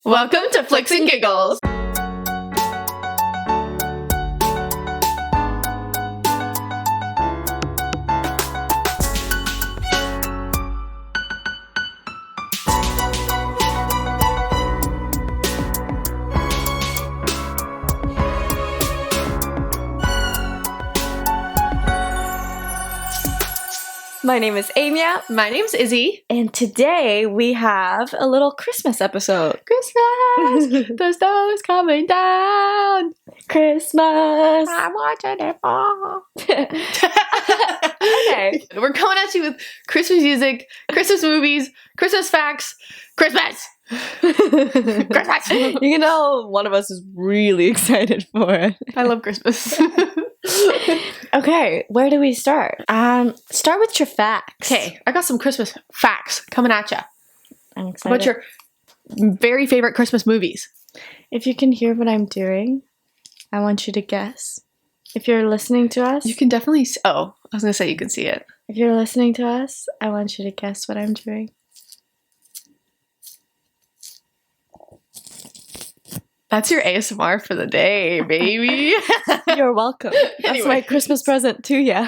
Welcome to Flicks and Giggles. My name is Amia, My name's Izzy. and today we have a little Christmas episode. Christmas, the snow's coming down. Christmas! I'm watching it fall. Okay. We're coming at you with Christmas music, Christmas movies, Christmas facts, Christmas. Christmas. You can tell one of us is really excited for it. I love Christmas. Okay, where do we start? Start with your facts. Okay, I got some Christmas facts coming at you. I'm excited. What's your very favorite Christmas movies? If you can hear what I'm doing, I want you to guess. If you're listening to us, You can definitely see. Oh, I was going to say you can see it. if you're listening to us, I want you to guess what I'm doing. That's your ASMR for the day, baby. You're welcome. That's Anyway. my Christmas present to you.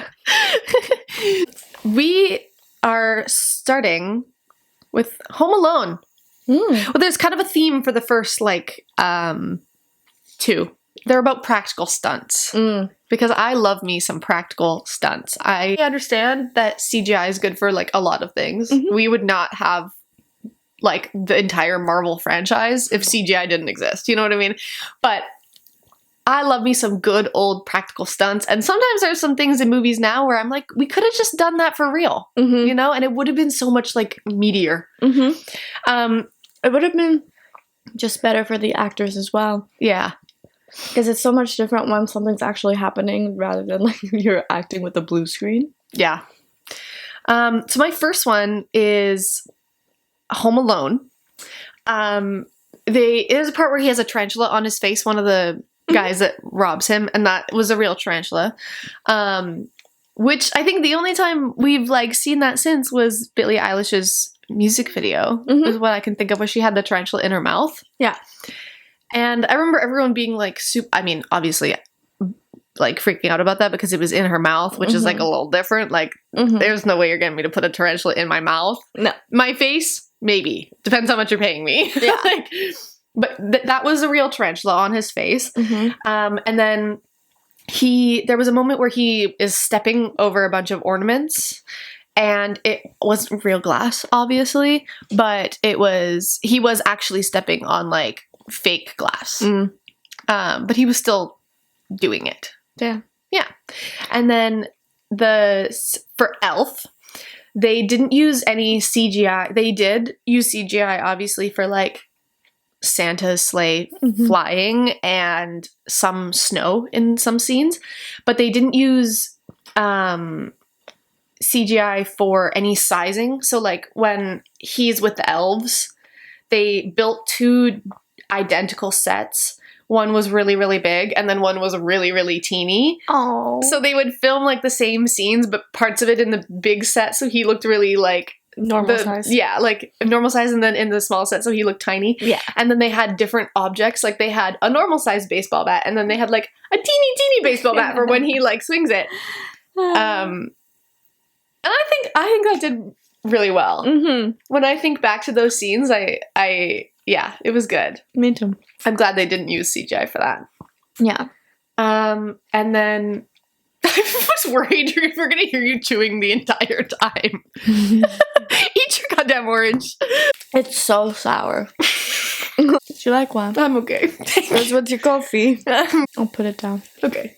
We are starting with Home Alone. Well, there's kind of a theme for the first, two. They're about practical stunts. Because I love me some practical stunts. I understand that CGI is good for, a lot of things. Mhm. We would not have, the entire Marvel franchise if CGI didn't exist. You know what I mean? But I love me some good old practical stunts. And sometimes there's some things in movies now where I'm like, we could have just done that for real. Mm-hmm. You know? And it would have been so much, meatier. Mm-hmm. It would have been just better for the actors as well. Yeah. Because it's so much different when something's actually happening rather than you're acting with a blue screen. Yeah. So my first one is Home Alone. There's a part where he has a tarantula on his face, one of the guys that robs him, and that was a real tarantula. Which I think the only time we've seen that since was Billie Eilish's music video, is what I can think of, where she had the tarantula in her mouth. Yeah. And I remember everyone being obviously freaking out about that because it was in her mouth, which is a little different. There's no way you're getting me to put a tarantula in my mouth. No. My face, maybe. Depends how much you're paying me. Yeah. But that was a real tarantula on his face. And then there was a moment where he is stepping over a bunch of ornaments. And it wasn't real glass, obviously, but he was actually stepping on fake glass. But he was still doing it. Yeah. Yeah. And then for Elf, they didn't use any CGI. They did use CGI, obviously, for Santa's sleigh flying and some snow in some scenes, but they didn't use CGI for any sizing. So when he's with the elves, they built two identical sets. One was really, really big, and then one was really, really teeny. Oh. So they would film the same scenes, but parts of it in the big set, so he looked really normal size. Yeah, normal size, and then in the small set, so he looked tiny. Yeah. And then they had different objects, they had a normal size baseball bat, and then they had a teeny, teeny baseball bat for when he swings it. And I think that did really well. When I think back to those scenes, yeah, it was good. Me too. I'm glad they didn't use CGI for that. Yeah. And then I was worried we were going to hear you chewing the entire time. Eat your goddamn orange. It's so sour. Would you like one? I'm okay. That's with your coffee. I'll put it down. Okay.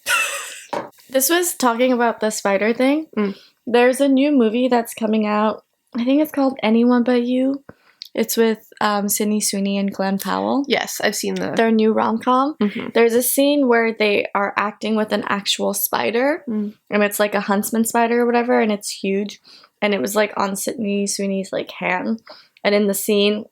This was talking about the spider thing. There's a new movie that's coming out. I think it's called Anyone But You. It's with Sydney Sweeney and Glenn Powell. Yes, I've seen Their new rom-com. There's a scene where they are acting with an actual spider. And it's a huntsman spider or whatever, and it's huge. And it was on Sydney Sweeney's hand. And in the scene,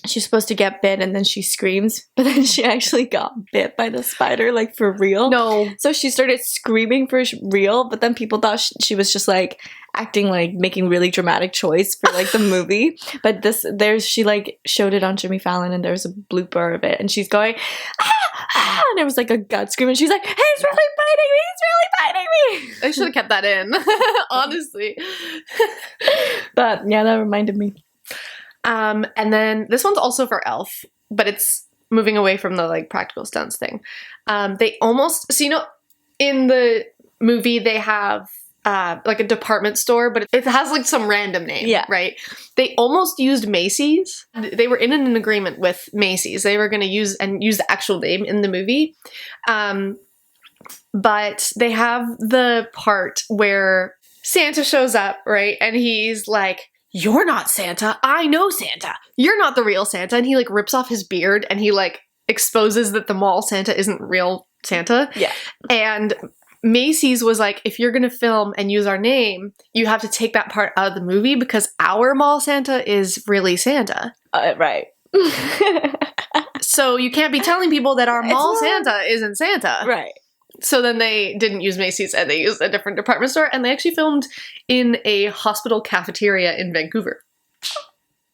she's supposed to get bit and then she screams, but then she actually got bit by the spider, like for real. No. So she started screaming for real, but then people thought she was just like acting, like making really dramatic choice for like the movie. But she like showed it on Jimmy Fallon and there's a blooper of it and she's going, ah, ah, and it was like a gut scream and she's like, hey, he's really biting me. I should have kept that in, honestly. But yeah, that reminded me. And then this one's also for Elf, but it's moving away from the like practical stunts thing. They almost, so in the movie they have like a department store, but it has like some random name, right? They almost used Macy's. They were in an agreement with Macy's. They were going to use the actual name in the movie. But they have the part where Santa shows up, right? And he's like, you're not Santa. I know Santa. You're not the real Santa. And he like rips off his beard and he like exposes that the mall Santa isn't real Santa. Yeah. And Macy's was like, if you're going to film and use our name, you have to take that part out of the movie because our mall Santa is really Santa. Right. So you can't be telling people that our mall Santa isn't Santa. Right. So then they didn't use Macy's and they used a different department store and they actually filmed in a hospital cafeteria in Vancouver.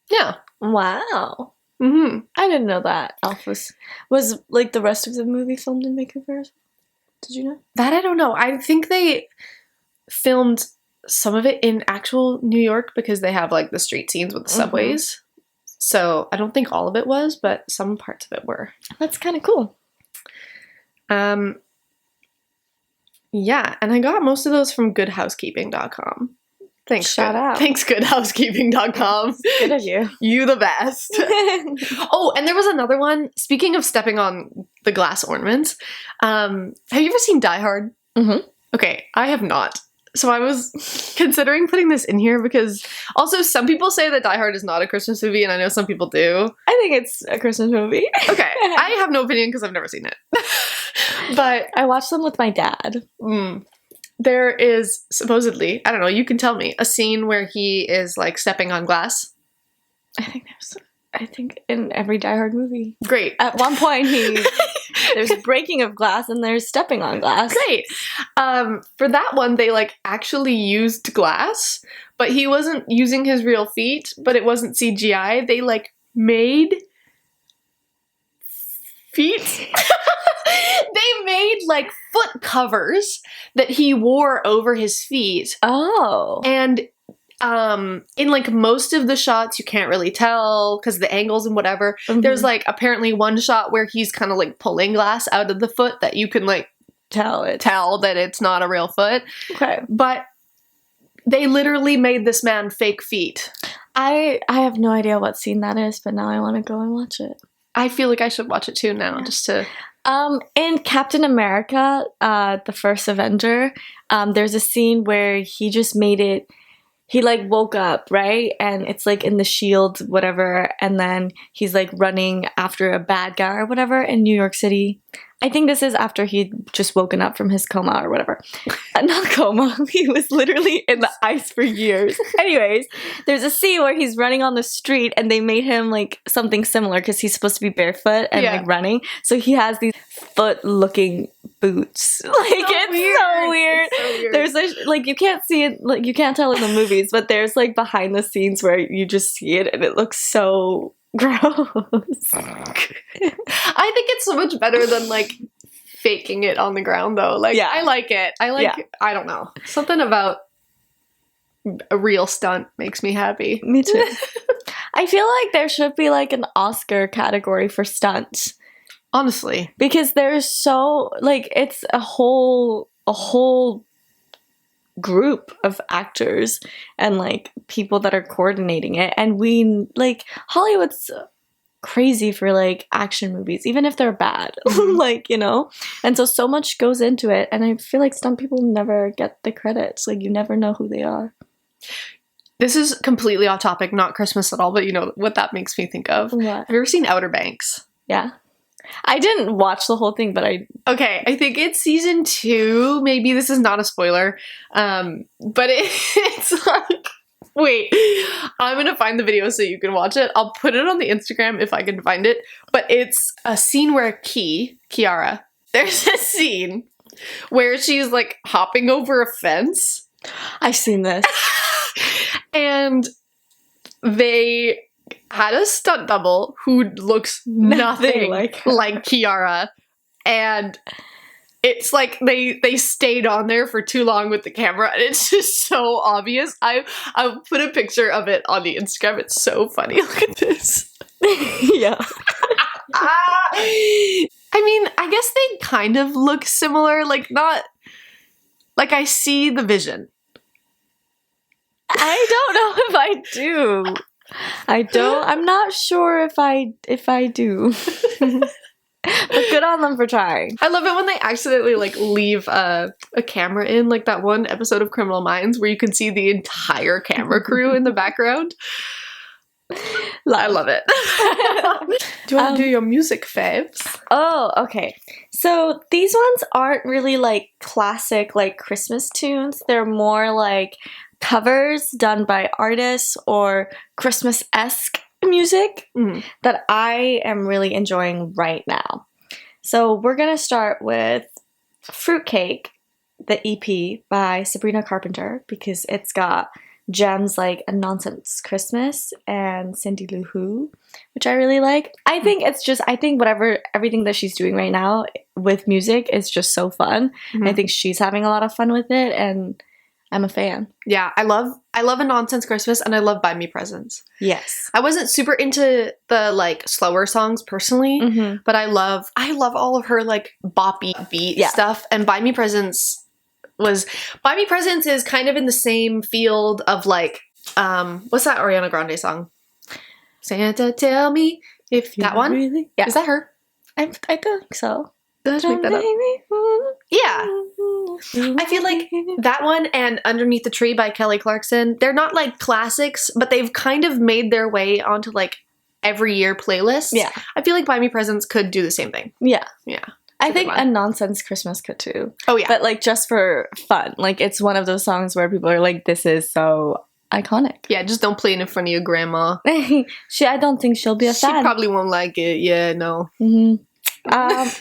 Yeah. Wow. Mm-hmm. I didn't know that. Elf was like the rest of the movie filmed in Vancouver? Did you know? That I don't know. I think they filmed some of it in actual New York because they have like the street scenes with the subways. So I don't think all of it was, but some parts of it were. That's kind of cool. Yeah, and I got most of those from goodhousekeeping.com. Thanks. Shout out. Thanks, goodhousekeeping.com. Good of you. You the best. Oh, and there was another one. Speaking of stepping on the glass ornaments, have you ever seen Die Hard? Mm-hmm. Okay, I have not. So I was considering putting this in here because also some people say that Die Hard is not a Christmas movie, and I know some people do. I think it's a Christmas movie. Okay, I have no opinion because I've never seen it. But I watched them with my dad. There is supposedly, I don't know, you can tell me, a scene where he is like stepping on glass. I think in every Die Hard movie. Great. At one point there's breaking of glass and there's stepping on glass. Great. For that one, they like actually used glass, but he wasn't using his real feet, but it wasn't CGI. They like made feet. They made like foot covers that he wore over his feet. Oh. And in like most of the shots you can't really tell because the angles and whatever. There's like apparently one shot where he's kind of like pulling glass out of the foot that you can like tell that it's not a real foot. Okay. But they literally made this man fake feet. I have no idea what scene that is, but now I want to go and watch it. I feel like I should watch it too now, just to... In Captain America, the first Avenger, there's a scene where he just made it, he like woke up, right? And it's like in the shield, whatever, and then he's like running after a bad guy or whatever in New York City. I think this is after he'd just woken up from his coma or whatever. Not coma, he was literally in the ice for years. Anyways, there's a scene where he's running on the street and they made him like something similar because he's supposed to be barefoot and like running. So he has these foot-looking boots. Like it's so weird. There's like you can't see it, like you can't tell in the movies, but there's like behind the scenes where you just see it and it looks so gross. I think it's so much better than like faking it on the ground though. Like I like it. I don't know. Something about a real stunt makes me happy. Me too. I feel like there should be like an Oscar category for stunts. Honestly. Because there's so like it's a whole group of actors and like people that are coordinating it, and we like Hollywood's crazy for like action movies even if they're bad. Like, you know, and so much goes into it, and I feel like stunt people never get the credits. Like you never know who they are. This is completely off topic, not Christmas at all, but you know what that makes me think of? What? Have you ever seen Outer Banks? Yeah. I didn't watch the whole thing, but Okay, I think it's season 2. Maybe this is not a spoiler. But it's like... Wait, I'm gonna find the video so you can watch it. I'll put it on the Instagram if I can find it. But it's a scene where Kiara, there's a scene where she's like hopping over a fence. I've seen this. And they had a stunt double who looks nothing like Kiara. And it's like they stayed on there for too long with the camera, and it's just so obvious. I'll put a picture of it on the Instagram. It's so funny. Look at this. Yeah. I mean, I guess they kind of look similar. Like, not... Like, I see the vision. I don't know if I do. I'm not sure if I do. But good on them for trying. I love it when they accidentally like leave a camera in, like that one episode of Criminal Minds where you can see the entire camera crew in the background. I love it. Do you want to do your music faves? Oh, okay. So these ones aren't really like classic like Christmas tunes. They're more like covers done by artists or Christmas-esque music that I am really enjoying right now. So we're gonna start with Fruitcake, the EP by Sabrina Carpenter, because it's got gems like A Nonsense Christmas and Cindy Lou Who, which I really like. I think everything that she's doing right now with music is just so fun. I think she's having a lot of fun with it, and I'm a fan. Yeah, I love A Nonsense Christmas, and I love Buy Me Presents. Yes. I wasn't super into the like slower songs personally, but I love all of her like boppy beat stuff, and Buy Me Presents is kind of in the same field of like what's that Ariana Grande song? Santa tell me if that one? Really? Yeah. Is that her? I think so. Did I just make that up? Yeah. I feel like that one and Underneath the Tree by Kelly Clarkson, they're not like classics, but they've kind of made their way onto like every year playlists. Yeah. I feel like Buy Me Presents could do the same thing. Yeah. Yeah. I think A Nonsense Christmas could too. Oh yeah. But like just for fun. Like it's one of those songs where people are like, this is so iconic. Yeah, just don't play it in front of your grandma. I don't think she'll be a fan. She probably won't like it. Yeah, no.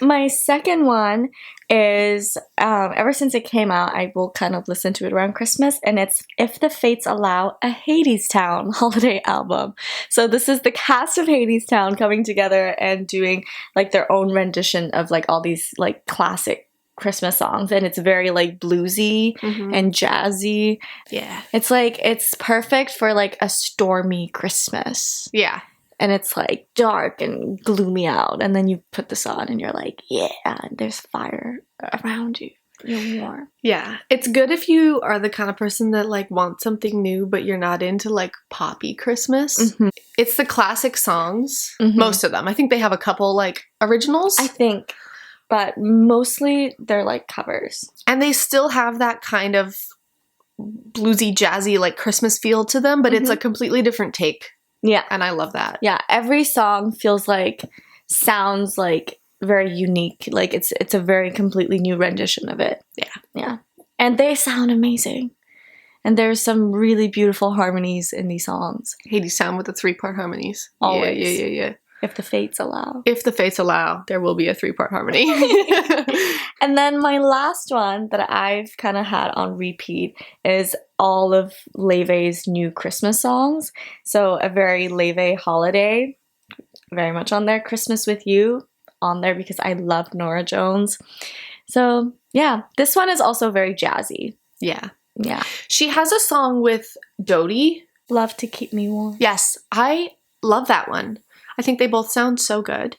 My second one is ever since it came out, I will kind of listen to it around Christmas, and it's If the Fates Allow, a Hadestown holiday album. So this is the cast of Hadestown coming together and doing like their own rendition of like all these like classic Christmas songs, and it's very like bluesy and jazzy. Yeah. It's perfect for like a stormy Christmas. Yeah. And it's like dark and gloomy out, and then you put this on and you're like, yeah, and there's fire around you. You're warm. Yeah. It's good if you are the kind of person that like wants something new, but you're not into like poppy Christmas. It's the classic songs, most of them. I think they have a couple like originals. I think, but mostly they're like covers. And they still have that kind of bluesy, jazzy like Christmas feel to them, but it's a completely different take. Yeah. And I love that. Yeah. Every song sounds like very unique. Like it's a very completely new rendition of it. Yeah. Yeah. And they sound amazing. And there's some really beautiful harmonies in these songs. Hadestown with the 3-part harmonies. Always. Yeah. If the fates allow. If the fates allow, there will be a 3-part harmony. And then my last one that I've kind of had on repeat is all of Laufey's new Christmas songs. So a very Laufey holiday, very much on there. Christmas with You, on there because I love Norah Jones. So yeah, this one is also very jazzy. Yeah. Yeah. She has a song with Dodie. Love to Keep Me Warm. Yes, I love that one. I think they both sound so good.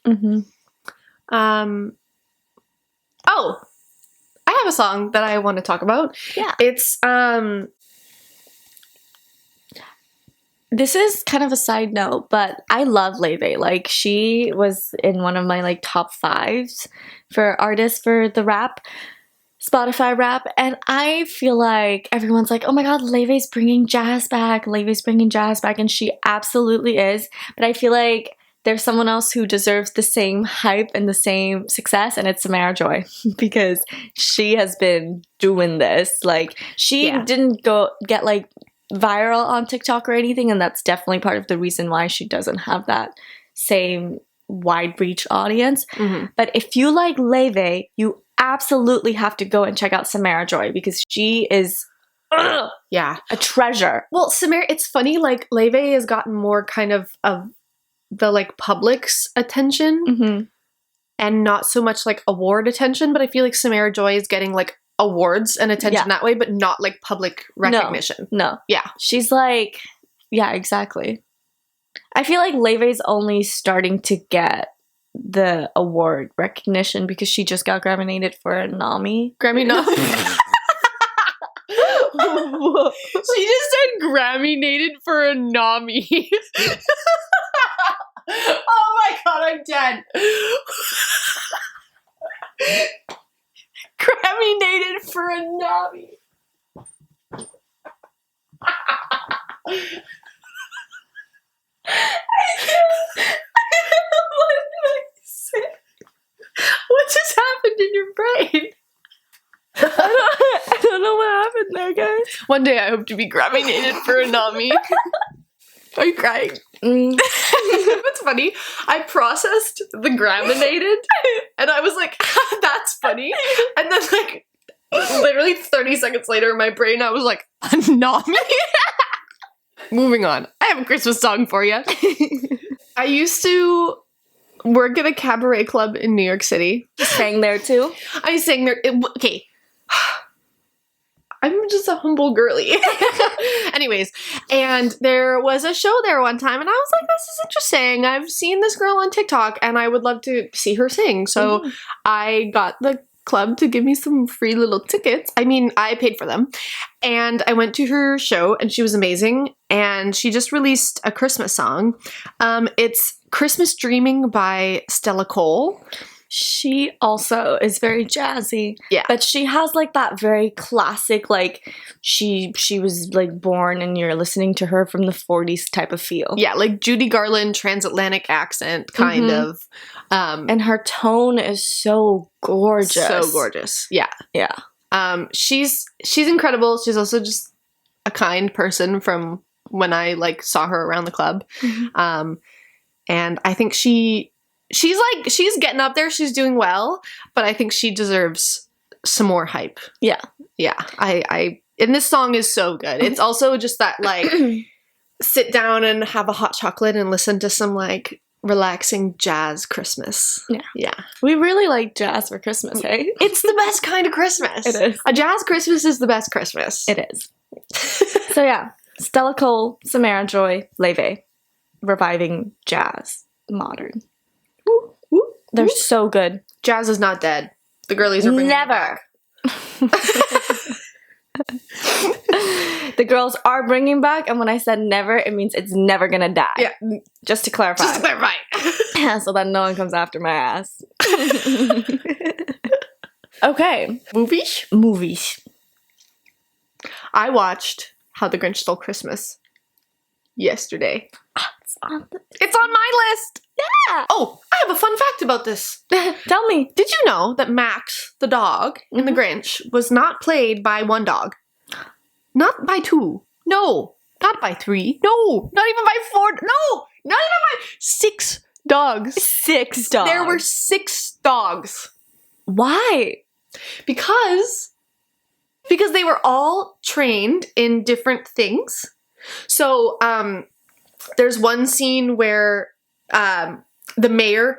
Oh, I have a song that I want to talk about. Yeah. It's This is kind of a side note, but I love Laufey. Like she was in one of my like top 5s for artists for the rap, Spotify rap, and I feel like everyone's like, oh my god, Laufey's bringing jazz back, and she absolutely is, but I feel like there's someone else who deserves the same hype and the same success, and it's Samara Joy, because she has been doing this. Like, she didn't go get like viral on TikTok or anything, and that's definitely part of the reason why she doesn't have that same wide reach audience. But if you like Leve, you absolutely have to go and check out Samara Joy because she is Yeah. a treasure. Well, Samara, it's funny, like, Leve has gotten more kind of the, like, public's attention and not so much, like, award attention, but I feel like Samara Joy is getting, like, awards and attention that way, but not, like, public recognition. No. Yeah. She's like, yeah, exactly. I feel like Leve's only starting to get the award recognition because she just got nominated for a Nami. Grammy no. She just said Grammy-nated for a Nami. Oh my god, I'm dead. Grammy-nated for a Nami. What just happened in your brain? I don't know what happened there, guys. One day I hope to be Grammy-nated for a Nami. Are you crying? It's funny. I processed the Grammy-nated and I was like, that's funny. And then like literally 30 seconds later in my brain I was like, a Nami? Moving on. I have a Christmas song for you. I used to work at a cabaret club in New York City. Sang there too? I sang there. Okay. I'm just a humble girly. Anyways, and there was a show there one time, and I was like, this is interesting. I've seen this girl on TikTok, and I would love to see her sing. So I got the club to give me some free little tickets. I mean, I paid for them. And I went to her show, and she was amazing. And she just released a Christmas song. It's Christmas Dreaming by Stella Cole. She also is very jazzy. Yeah. But she has like that very classic, like she was like born and you're listening to her from the 40s type of feel. Yeah, like Judy Garland transatlantic accent kind of. And her tone is so gorgeous. So gorgeous. Yeah. Yeah. She's incredible. She's also just a kind person from when I like saw her around the club. And I think she's getting up there. She's doing well, but I think she deserves some more hype. Yeah. Yeah. And this song is so good. It's also just that like sit down and have a hot chocolate and listen to some like relaxing jazz Christmas. Yeah. Yeah. We really like jazz for Christmas, hey? It's the best kind of Christmas. It is. A jazz Christmas is the best Christmas. It is. So yeah, Stella Cole, Samara Joy, Leve, reviving jazz, modern. They're so good. Jazz is not dead. The girlies are bringing it Never. back. The girls are bringing back, and when I said never, it means it's never gonna die. Yeah. Just to clarify. Just to clarify. So that no one comes after my ass. Okay. Movies. I watched How the Grinch Stole Christmas yesterday. It's on my list. Yeah. Oh, I have a fun fact about this. Tell me. Did you know that Max, the dog, in The Grinch was not played by one dog? Not by two. No. Not by three. No. Not even by four. No. Not even by 6 dogs. 6 dogs. There were 6 dogs. Why? Because they were all trained in different things. So, there's one scene where the mayor's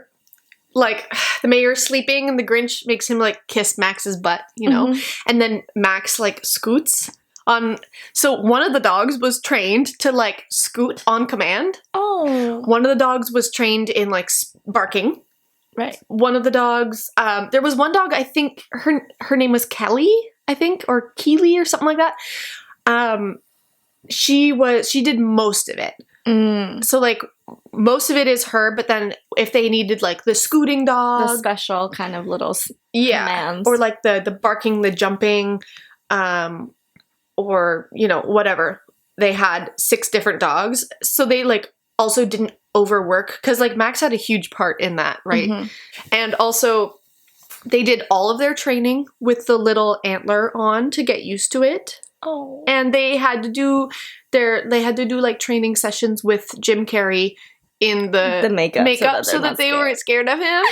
sleeping and the Grinch makes him like kiss Max's butt, you know, and then Max like scoots on. So one of the dogs was trained to like scoot on command. Oh. One of the dogs was trained in like barking. Right. One of the dogs, there was one dog, I think her name was Kelly, I think, or Keely or something like that. She did most of it. So like most of it is her, but then if they needed like the scooting dog, The special kind of little commands, or like the barking, the jumping, or you know, whatever, they had 6 different dogs. So they like also didn't overwork because like Max had a huge part in that, right? And also they did all of their training with the little antler on to get used to it. Oh. And they had to do like training sessions with Jim Carrey in the makeup so that they weren't scared of him.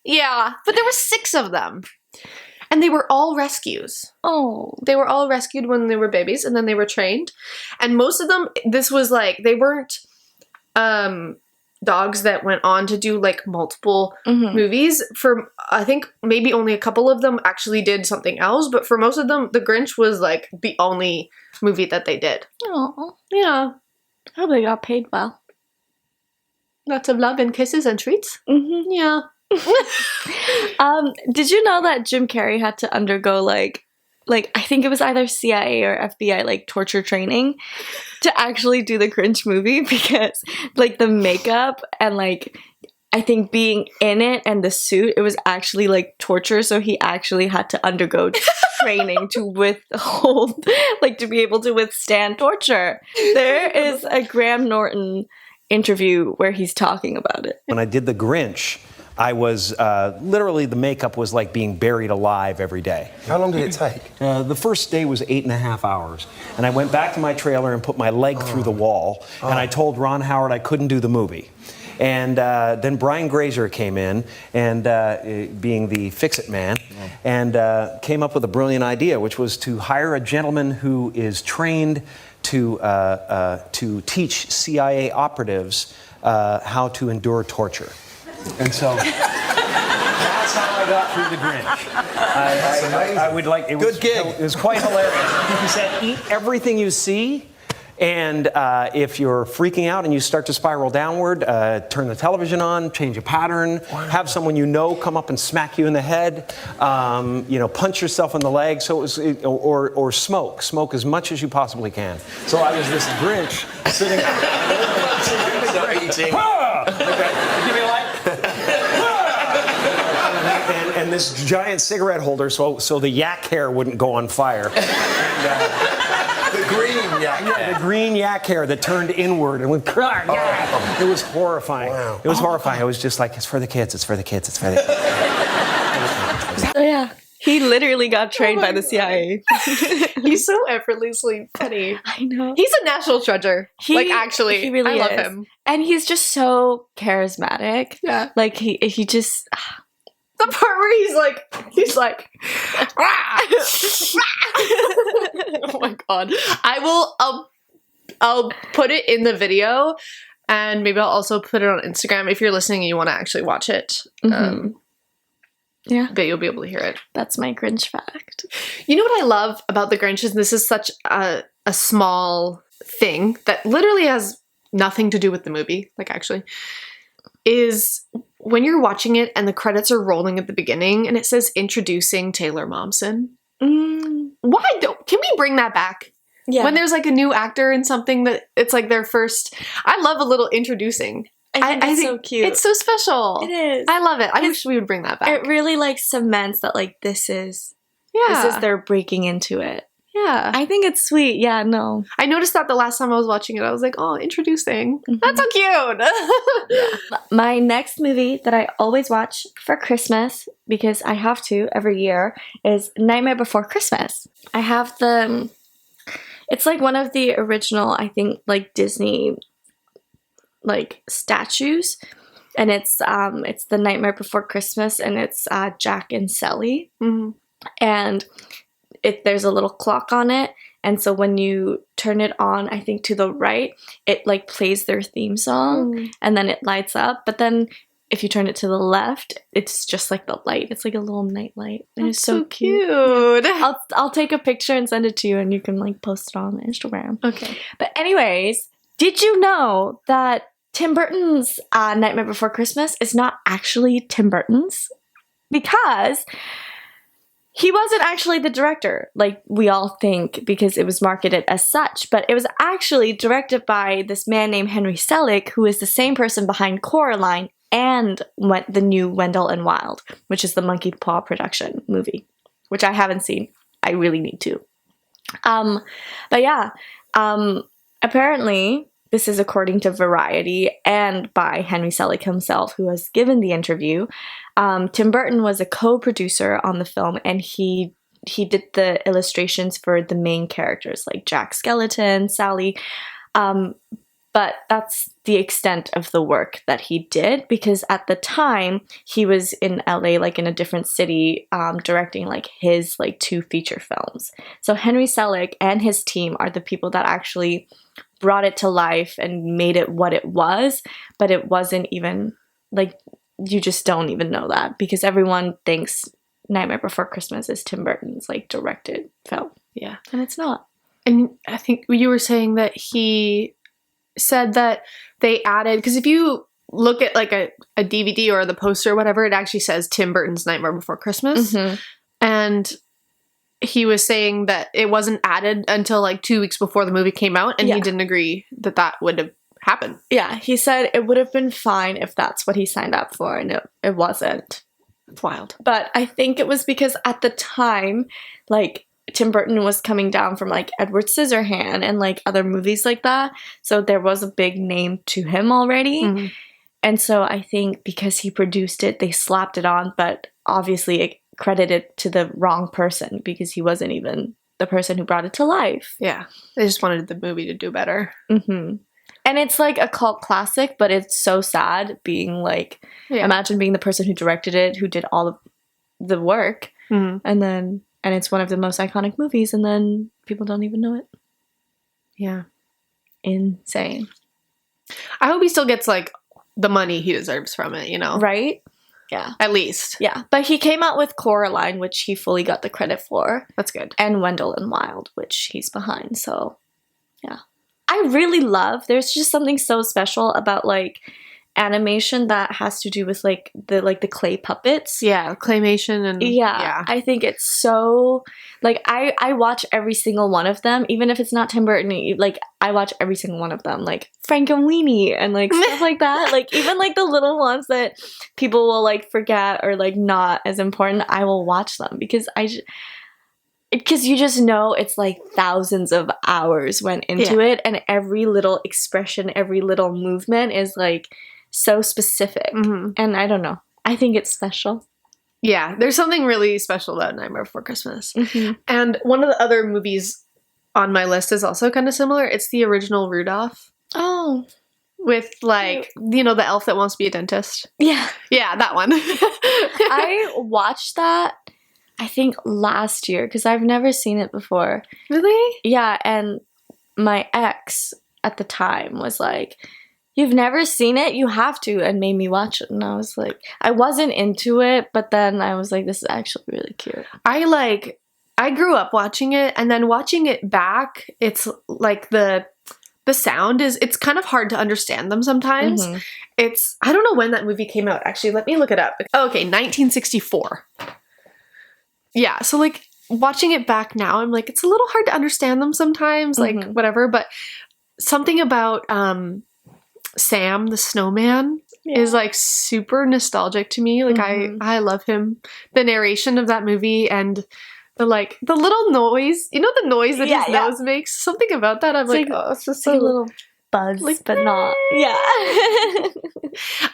Yeah, but there were 6 of them. And they were all rescues. Oh. They were all rescued when they were babies, and then they were trained. And most of them, this was like, they weren't dogs that went on to do like multiple movies. For, I think maybe only a couple of them actually did something else, but for most of them, The Grinch was like the only movie that they did. Oh. Yeah. I hope they got paid well. Lots of love and kisses and treats. Mm-hmm. Yeah. Did you know that Jim Carrey had to undergo like I think it was either CIA or FBI like torture training to actually do the Grinch movie, because like the makeup and like I think being in it and the suit, it was actually like torture, so he actually had to undergo training to withhold, like to be able to withstand torture. There is a Graham Norton interview where he's talking about it. When I did The Grinch, I was literally, the makeup was like being buried alive every day. How long did it take? The first day was 8.5 hours. And I went back to my trailer and put my leg through the wall. And I told Ron Howard I couldn't do the movie. And then Brian Grazer came in, and being the fix-it man, and came up with a brilliant idea, which was to hire a gentleman who is trained to teach CIA operatives how to endure torture. And so that's how I got through The Grinch. I would like it. Good gig. It was quite hilarious. He said, "Eat everything you see." And if you're freaking out and you start to spiral downward, turn the television on, change a pattern, have someone you know come up and smack you in the head, punch yourself in the leg. So it was, or smoke. Smoke as much as you possibly can. So I was this Grinch sitting Eating. Give me a light. and this giant cigarette holder, so the yak hair wouldn't go on fire. The green yak hair. The green yak hair that turned inward and went. It was horrifying. Wow. It was horrifying. It was just like, it's for the kids. It's for the kids. It's for the kids. So yeah, he literally got trained by the CIA. He's so effortlessly funny. I know. He's a national treasure. Actually, he really I love is. him. And he's just so charismatic. Yeah. Like he just The part where he's like, oh my god! I'll put it in the video, and maybe I'll also put it on Instagram if you're listening and you want to actually watch it. yeah, but you'll be able to hear it. That's my Grinch fact. You know what I love about The Grinch is this is such a small thing that literally has nothing to do with the movie. Like actually, is when you're watching it and the credits are rolling at the beginning and it says introducing Taylor Momsen. Why can we bring that back? Yeah. When there's like a new actor in something that it's like their first. I love a little introducing. I think it's so cute. It's so special. It is. I love it. I wish we would bring that back. It really like cements that like this is their breaking into it. Yeah. I think it's sweet. Yeah, no. I noticed that the last time I was watching it, I was like, oh, introducing. That's so cute. My next movie that I always watch for Christmas, because I have to every year, is Nightmare Before Christmas. I have it's like one of the original, I think, like Disney like statues. And it's the Nightmare Before Christmas, and it's Jack and Sally. Mm-hmm. And there's a little clock on it, and so when you turn it on, I think to the right, it like plays their theme song, and then it lights up. But then if you turn it to the left, it's just like the light. It's like a little night light, and it's so cute. I'll take a picture and send it to you, and you can like post it on Instagram. Okay. But anyways, did you know that Tim Burton's Nightmare Before Christmas is not actually Tim Burton's? Because he wasn't actually the director, like we all think, because it was marketed as such, but it was actually directed by this man named Henry Selick, who is the same person behind Coraline and the new Wendell and Wild, which is the Monkey Paw production movie, which I haven't seen. I really need to. But yeah, apparently, this is according to Variety and by Henry Selick himself, who has given the interview. Tim Burton was a co-producer on the film, and he he did the illustrations for the main characters like Jack Skellington, Sally. But that's the extent of the work that he did, because at the time he was in LA, like in a different city, directing like his like 2 feature films. So Henry Selick and his team are the people that actually brought it to life and made it what it was, but it wasn't even like, you just don't even know that, because everyone thinks Nightmare Before Christmas is Tim Burton's like directed film. Yeah. And it's not. And I think you were saying that he said that they added, because if you look at like a DVD or the poster or whatever, it actually says Tim Burton's Nightmare Before Christmas. And he was saying that it wasn't added until like 2 weeks before the movie came out, and he didn't agree that that would have happened. Yeah, he said it would have been fine if that's what he signed up for, and it wasn't. It's wild. But I think it was because at the time, like, Tim Burton was coming down from like Edward Scissorhands and like other movies like that. So there was a big name to him already. And so I think because he produced it, they slapped it on, but obviously it credited to the wrong person, because he wasn't even the person who brought it to life. Yeah. They just wanted the movie to do better. And it's like a cult classic, but it's so sad being like, imagine being the person who directed it, who did all of the work, and it's one of the most iconic movies, and then people don't even know it. Yeah. Insane. I hope he still gets like the money he deserves from it, you know? Right? Yeah. At least. Yeah. But he came out with Coraline, which he fully got the credit for. That's good. And Wendell and Wild, which he's behind. So, yeah. I really love, there's just something so special about like animation that has to do with like the clay puppets. Yeah, claymation and yeah. I think it's so like I watch every single one of them, even if it's not Tim Burton. Like I watch every single one of them, like Frankenweenie and like stuff like that. Like even like the little ones that people will like forget or like not as important, I will watch them because you just know it's like thousands of hours went into it, and every little expression, every little movement is like so specific. And I don't know, I think it's special. Yeah, there's something really special about Nightmare Before Christmas. And one of the other movies on my list is also kind of similar. It's the original Rudolph. Oh, with like, you know, the elf that wants to be a dentist. Yeah, that one. I watched that I think last year, because I've never seen it before. Really? Yeah, and my ex at the time was like, "You've never seen it? You have to," and made me watch it. And I was like, I wasn't into it, but then I was like, this is actually really cute. I grew up watching it, and then watching it back, it's like the sound it's kind of hard to understand them sometimes. I don't know when that movie came out, actually. Let me look it up. Oh, okay, 1964. Yeah, so like watching it back now, I'm like, it's a little hard to understand them sometimes, like whatever, but something about Sam the snowman is like super nostalgic to me. Like I love him. The narration of that movie and the little noise, you know, the noise that his nose makes, something about that. I'm like, oh, it's just so a little buzz, like, but not. Yeah.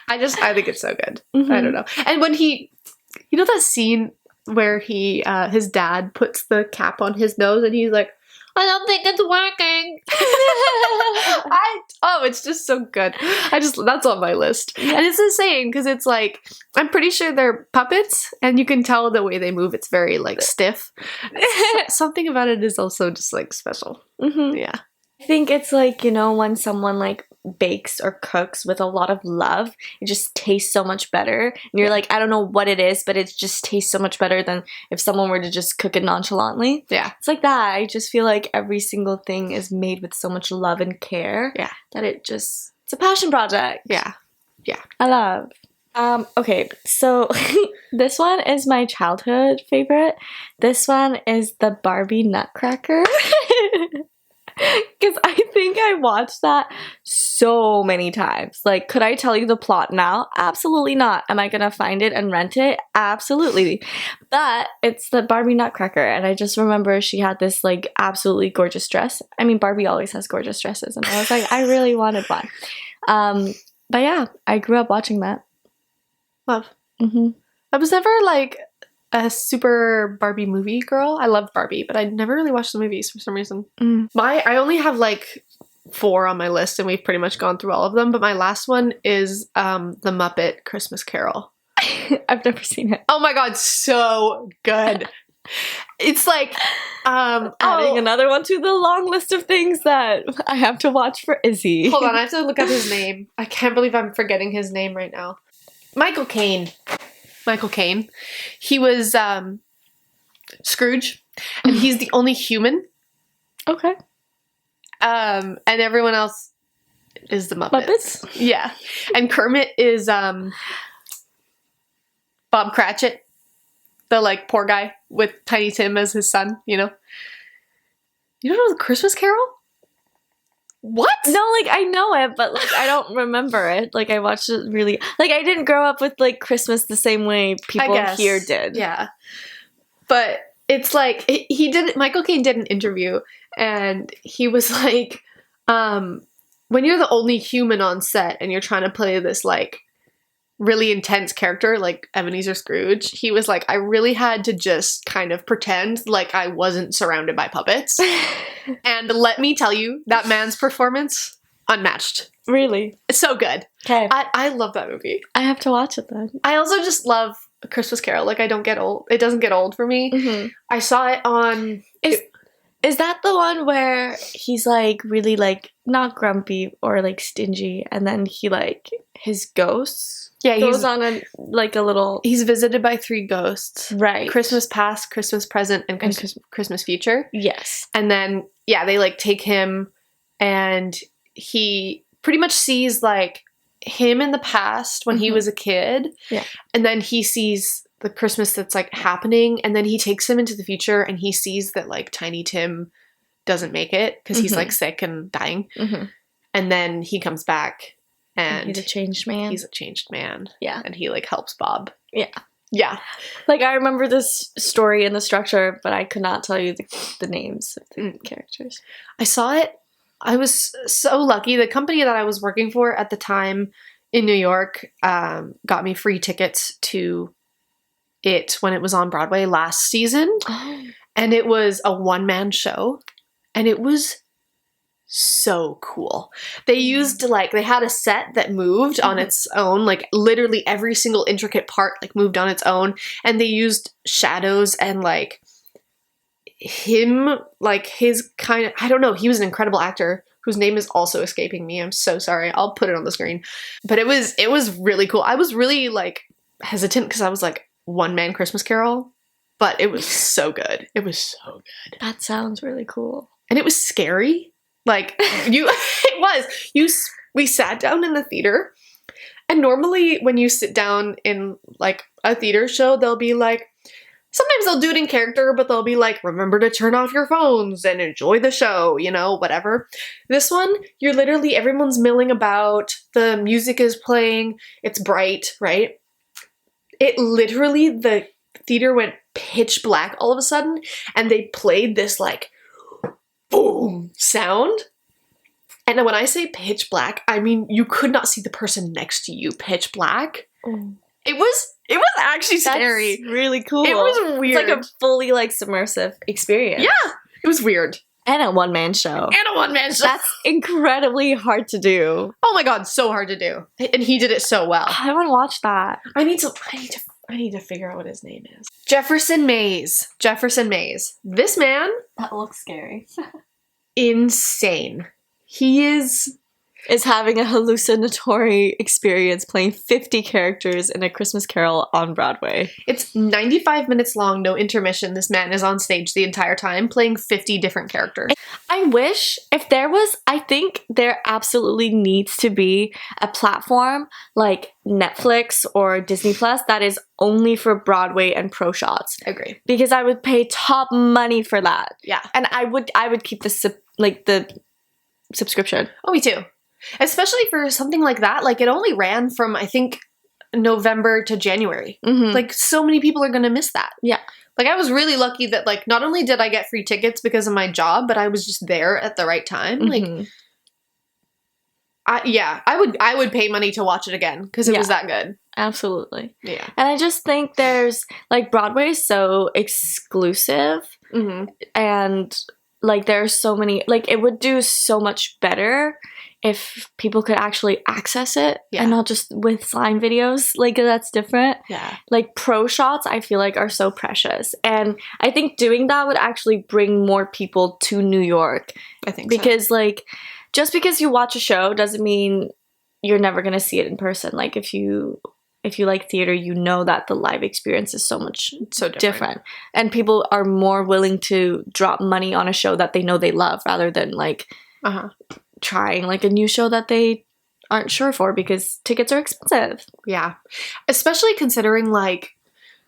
I think it's so good. I don't know. And when you know that scene where his dad puts the cap on his nose and he's like, I don't think it's working. It's just so good. That's on my list. And it's insane because it's like, I'm pretty sure they're puppets and you can tell the way they move. It's very like stiff. Something about it is also just like special. Yeah. I think it's like, you know, when someone like bakes or cooks with a lot of love, it just tastes so much better. And you're like, I don't know what it is, but it just tastes so much better than if someone were to just cook it nonchalantly. Yeah. It's like that. I just feel like every single thing is made with so much love and care. Yeah. That it's a passion project. Yeah. Yeah. I love. Okay, so this one is my childhood favorite. This one is the Barbie Nutcracker. Because I think I watched that so many times. Like, could I tell you the plot now? Absolutely not. Am I gonna find it and rent it? Absolutely. But it's the Barbie Nutcracker, and I just remember she had this like absolutely gorgeous dress. I mean, Barbie always has gorgeous dresses, and I was like, I really wanted one. But yeah, I grew up watching that. Love. I was never like a super Barbie movie girl. I love Barbie, but I never really watched the movies for some reason. I only have like 4 on my list, and we've pretty much gone through all of them. But my last one is the Muppet Christmas Carol. I've never seen it. Oh my god, so good. It's like Adding another one to the long list of things that I have to watch for Izzy. Hold on, I have to look up his name. I can't believe I'm forgetting his name right now. Michael Caine. Michael Caine. He was Scrooge, and he's the only human. Okay. And everyone else is the Muppets. Yeah. And Kermit is Bob Cratchit, the like poor guy with Tiny Tim as his son, you know? You don't know the Christmas Carol? What? No, like I know it, but like I don't remember it. Like I watched it really like I didn't grow up with like Christmas the same way people here did. Yeah. But it's like he did Michael Caine did an interview, and he was like, when you're the only human on set and you're trying to play this like really intense character like Ebenezer Scrooge, he was like, I really had to just kind of pretend like I wasn't surrounded by puppets. And let me tell you, that man's performance, unmatched. Really? It's so good. Okay. I love that movie. I have to watch it then. I also just love A Christmas Carol. Like, I don't get old. It doesn't get old for me. Mm-hmm. I saw it on... Is that the one where he's like really like not grumpy or like stingy, and then he like his ghost goes on a like a little... He's visited by 3 ghosts. Right. Christmas past, Christmas present, and Christmas future. Yes. And then, yeah, they like take him, and he pretty much sees like him in the past when he was a kid. Yeah. And then he sees the Christmas that's like happening, and then he takes him into the future, and he sees that like Tiny Tim doesn't make it because he's like sick and dying. And then he comes back, and he's a changed man. He's a changed man. Yeah. And he like helps Bob. Yeah. Yeah. Like I remember this story and the structure, but I could not tell you the names of the characters. I saw it. I was so lucky. The company that I was working for at the time in New York got me free tickets to it when it was on Broadway last season. And it was a one-man show, and it was so cool. They used like, they had a set that moved on its own, like literally every single intricate part like moved on its own, and they used shadows and like him, like his kind of, I don't know, he was an incredible actor whose name is also escaping me. I'm so sorry. I'll put it on the screen. But it was really cool. I was really like hesitant because I was like, one-man Christmas Carol, but it was so good. It was so good. That sounds really cool. And it was scary. Like we sat down in the theater, and normally when you sit down in like a theater show, they'll be like, sometimes they'll do it in character, but they'll be like, remember to turn off your phones and enjoy the show, you know, whatever. This one, you're literally, everyone's milling about, the music is playing, it's bright, right? It literally, the theater went pitch black all of a sudden, and they played this like boom sound. And when I say pitch black, I mean you could not see the person next to you pitch black. It was actually scary. That's really cool. It was weird. It's like a fully like submersive experience. Yeah, it was weird. And a one-man show. That's incredibly hard to do. Oh my god, so hard to do. And he did it so well. I want to watch that. I need to figure out what his name is. Jefferson Mays. This man, That looks scary. insane. He is having a hallucinatory experience playing 50 characters in A Christmas Carol on Broadway. It's 95 minutes long, no intermission. This man is on stage the entire time playing 50 different characters. I wish if there was, I think there absolutely needs to be a platform like Netflix or Disney Plus that is only for Broadway and pro shots. Agree. Because I would pay top money for that. Yeah. And I would keep the subscription. Oh, me too. Especially for something like that. Like, it only ran from, I think, November to January. Like, so many people are going to miss that. Yeah. Like, I was really lucky that, like, not only did I get free tickets because of my job, but I was just there at the right time. Like, I would pay money to watch it again because it was that good. Absolutely. Yeah. And I just think there's, like, Broadway is so exclusive, and, like, there's so many, like, it would do so much better if people could actually access it and not just with Slime videos. Like, that's different. Yeah. Like, pro shots, I feel like, are so precious. And I think doing that would actually bring more people to New York. I think because, like, just because you watch a show doesn't mean you're never going to see it in person. Like, if you like theater, you know that the live experience is so different. And people are more willing to drop money on a show that they know they love rather than, like, trying, like, a new show that they aren't sure for because tickets are expensive. Yeah. Especially considering, like,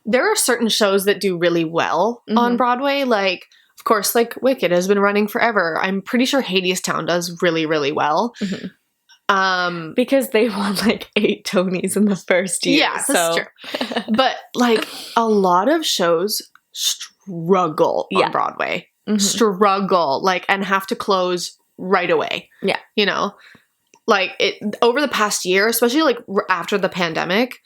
there are certain shows that do really well on Broadway. Like, of course, like, Wicked has been running forever. I'm pretty sure Hadestown does really, really well. Because they won, like, 8 Tonys in the first year. Yeah, that's true. But, like, a lot of shows struggle on Broadway. Struggle, like, and have to close right away. Yeah. You know? Like, over the past year, especially, like, after the pandemic,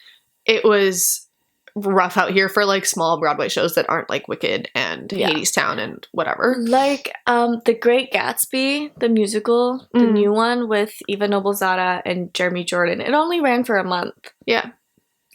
it was rough out here for, like, small Broadway shows that aren't, like, Wicked and Hadestown and whatever. Like, The Great Gatsby, the musical, the new one with Eva Noblezada and Jeremy Jordan, it only ran for a month. Yeah.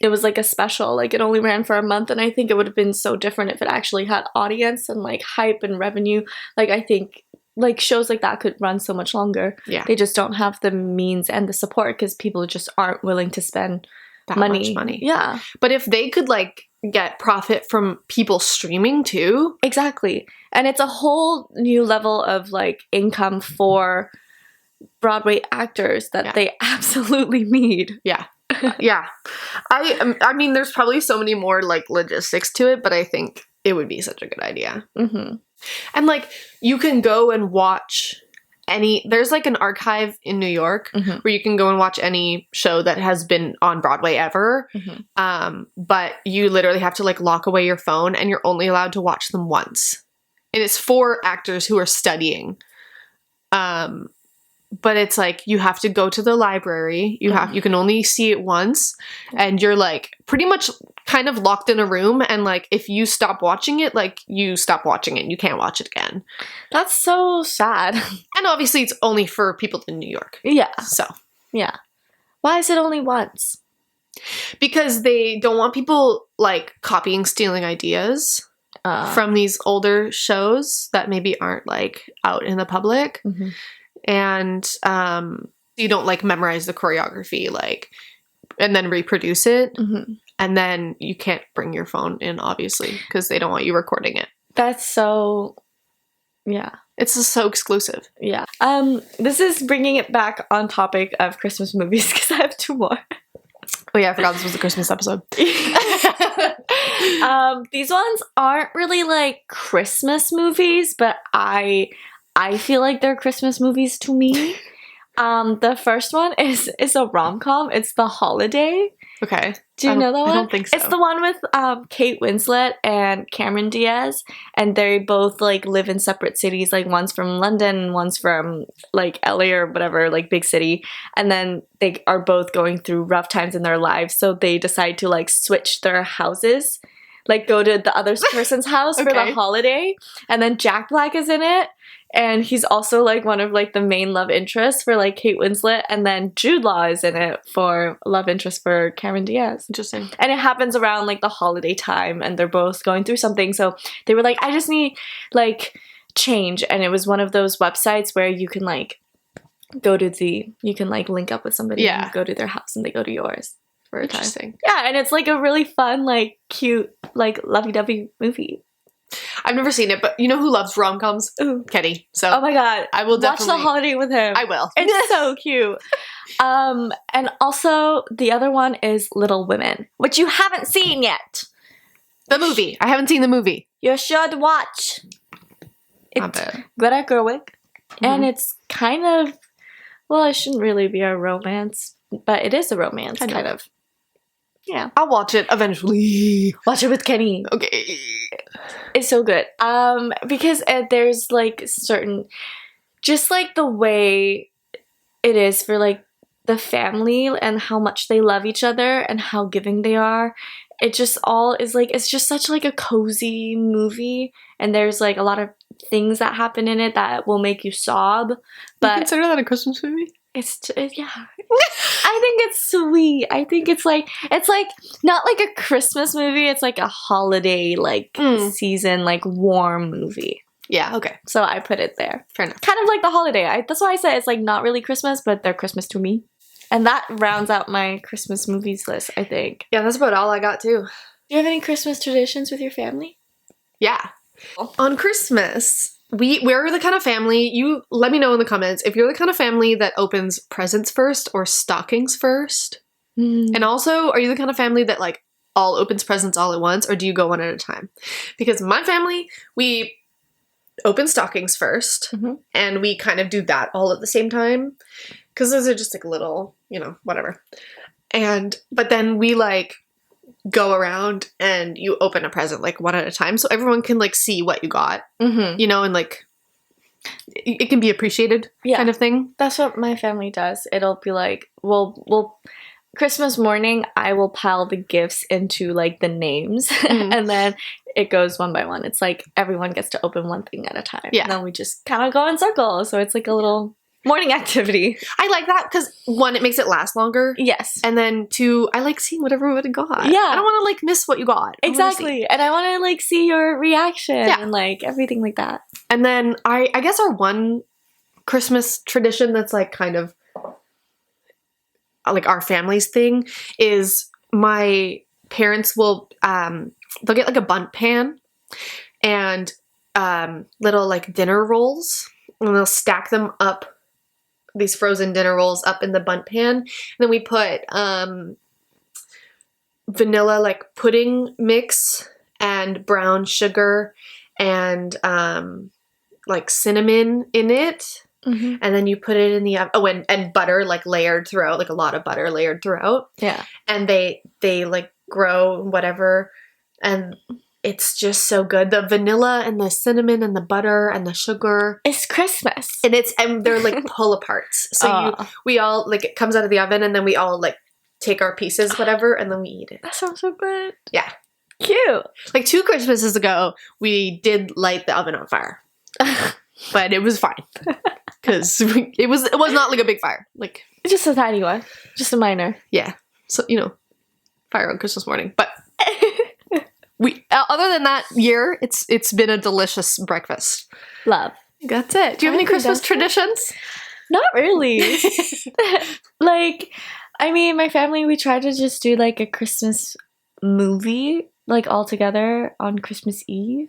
It was, like, a special. Like, it only ran for a month, and I think it would have been so different if it actually had audience and, like, hype and revenue. Like, I think, like, shows like that could run so much longer. Yeah. They just don't have the means and the support because people just aren't willing to spend that much money. Yeah. But if they could, like, get profit from people streaming too. Exactly. And it's a whole new level of, like, income for Broadway actors that they absolutely need. Yeah. Yeah. I mean, there's probably so many more, like, logistics to it, but I think it would be such a good idea. And, like, you can go and watch there's, like, an archive in New York where you can go and watch any show that has been on Broadway ever. But you literally have to, like, lock away your phone and you're only allowed to watch them once. And it's for actors who are studying. But it's like you have to go to the library. You can only see it once, and you're, like, pretty much kind of locked in a room, and, like, if you stop watching it, like, you stop watching it and you can't watch it again. That's so sad. And obviously it's only for people in New York. Yeah. So, yeah. Why is it only once? Because they don't want people, like, copying, stealing ideas from these older shows that maybe aren't, like, out in the public. And you don't, like, memorize the choreography, like, and then reproduce it. And then you can't bring your phone in, obviously, because they don't want you recording it. That's so, yeah. It's just so exclusive. Yeah. This is bringing it back on topic of Christmas movies because I have 2 more. Oh yeah, I forgot this was a Christmas episode. These ones aren't really, like, Christmas movies, but I feel like they're Christmas movies to me. The first one is a rom-com. It's The Holiday. Okay. Do you know that one? I don't think so. It's the one with Kate Winslet and Cameron Diaz, and they both, like, live in separate cities. Like, one's from London and one's from, like, LA or whatever, like, big city. And then they are both going through rough times in their lives, so they decide to, like, switch their houses. Like, go to the other person's house for the holiday. And then Jack Black is in it. And he's also, like, one of, like, the main love interests for, like, Kate Winslet. And then Jude Law is in it for love interest for Cameron Diaz. Interesting. And it happens around, like, the holiday time. And they're both going through something. So they were like, I just need, like, change. And it was one of those websites where you can, like, you can, like, link up with somebody and go to their house and they go to yours. For a time. Interesting. Yeah, and it's, like, a really fun, like, cute, like, lovey-dovey movie. I've never seen it, but you know who loves rom-coms? Ooh. Kenny. So Oh my god. I will watch definitely The Holiday with him. I will. It's so cute. And also the other one is Little Women, which you haven't seen yet. The movie. I haven't seen the movie. You should watch. Not It's bad. Greta Gerwig. And it's kind of, well, it shouldn't really be a romance, but it is a romance, kind of. Yeah. I'll watch it eventually. Watch it with Kenny. Okay. It's so good. Because there's, like, certain, just, like, the way it is for, like, the family and how much they love each other and how giving they are. It just all is like, it's just such like a cozy movie, and there's like a lot of things that happen in it that will make you sob. You But consider that a Christmas movie? yeah. I think it's sweet. I think it's like not like a Christmas movie, it's like a holiday like season like warm movie. Yeah, okay. So I put it there. Fair enough. Kind of like the holiday. That's why I said it's like not really Christmas, but they're Christmas to me. And that rounds out my Christmas movies list, I think. Yeah, that's about all I got too. Do you have any Christmas traditions with your family? Yeah. On Christmas, we're the kind of family, you let me know in the comments if you're the kind of family that opens presents first or stockings first. And also, are you the kind of family that like all opens presents all at once, or do you go one at a time? Because my family, we open stockings first, and we kind of do that all at the same time. Because those are just like little, whatever. But then we like go around and you open a present like one at a time so everyone can like see what you got, and like it can be appreciated kind of thing. That's what my family does. It'll be like, we'll Christmas morning, I will pile the gifts into like the names and then it goes one by one. It's like everyone gets to open one thing at a time. Yeah. And then we just kind of go in circles. So it's like a little morning activity. I like that because one, it makes it last longer. Yes. And then two, I like seeing what everybody got. Yeah. I don't want to like miss what you got. I wanna see. Exactly. And I want to like see your reaction Yeah. and like everything like that. And then I guess our one Christmas tradition that's like kind of like our family's thing is my parents will they'll get like a bundt pan and little like dinner rolls, and they'll stack them up, these frozen dinner rolls up in the bundt pan, and then we put vanilla like pudding mix and brown sugar and like cinnamon in it. And then you put it in the oven. Oh, and butter like layered throughout, like a lot of butter layered throughout. Yeah. And they like grow whatever, and it's just so good. The vanilla and the cinnamon and the butter and the sugar. It's Christmas. And they're like pull aparts. So we all like, it comes out of the oven and then we all like take our pieces, whatever, and then we eat it. That sounds so good. Yeah. Cute. Like 2 Christmases ago, we did light the oven on fire. But it was fine. Because it was not like a big fire. Like Just a tiny one. Just a minor. yeah. So, fire on Christmas morning. But we other than that year, it's been a delicious breakfast. Love. That's it. Do you have I any think Christmas that's it. traditions? Not really. Like, I mean, my family, we try to just do like a Christmas movie, like all together on Christmas Eve.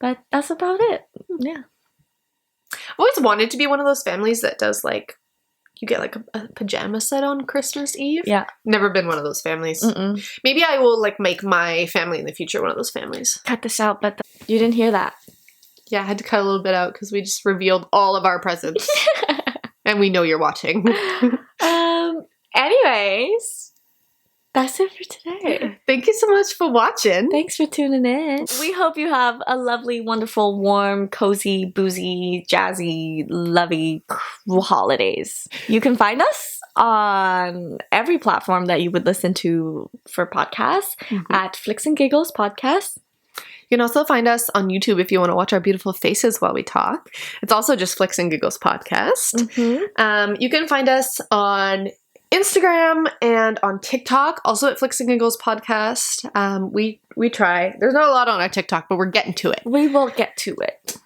But that's about it. Yeah. I've always wanted to be one of those families that does like, you get like a pajama set on Christmas Eve. Yeah. Never been one of those families. Maybe I will like make my family in the future one of those families. Cut this out, but you didn't hear that. Yeah, I had to cut a little bit out because we just revealed all of our presents. And we know you're watching. Anyways, that's it for today. Thank you so much for watching. Thanks for tuning in. We hope you have a lovely, wonderful, warm, cozy, boozy, jazzy, lovey holidays. You can find us on every platform that you would listen to for podcasts at Flicks and Giggles Podcast. You can also find us on YouTube if you want to watch our beautiful faces while we talk. It's also just Flicks and Giggles Podcast. You can find us on Instagram and on TikTok, also at Flicks and Giggles Podcast. We try. There's not a lot on our TikTok, but we're getting to it. We will get to it.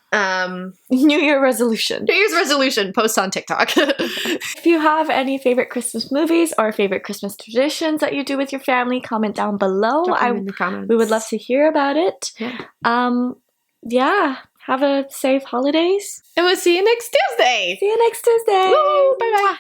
New Year resolution. New Year's resolution, post on TikTok. If you have any favorite Christmas movies or favorite Christmas traditions that you do with your family, comment down below. Drop them in the comments. We would love to hear about it. Yeah. Yeah. Have a safe holidays. And we'll see you next Tuesday. See you next Tuesday. Woo! Bye-bye.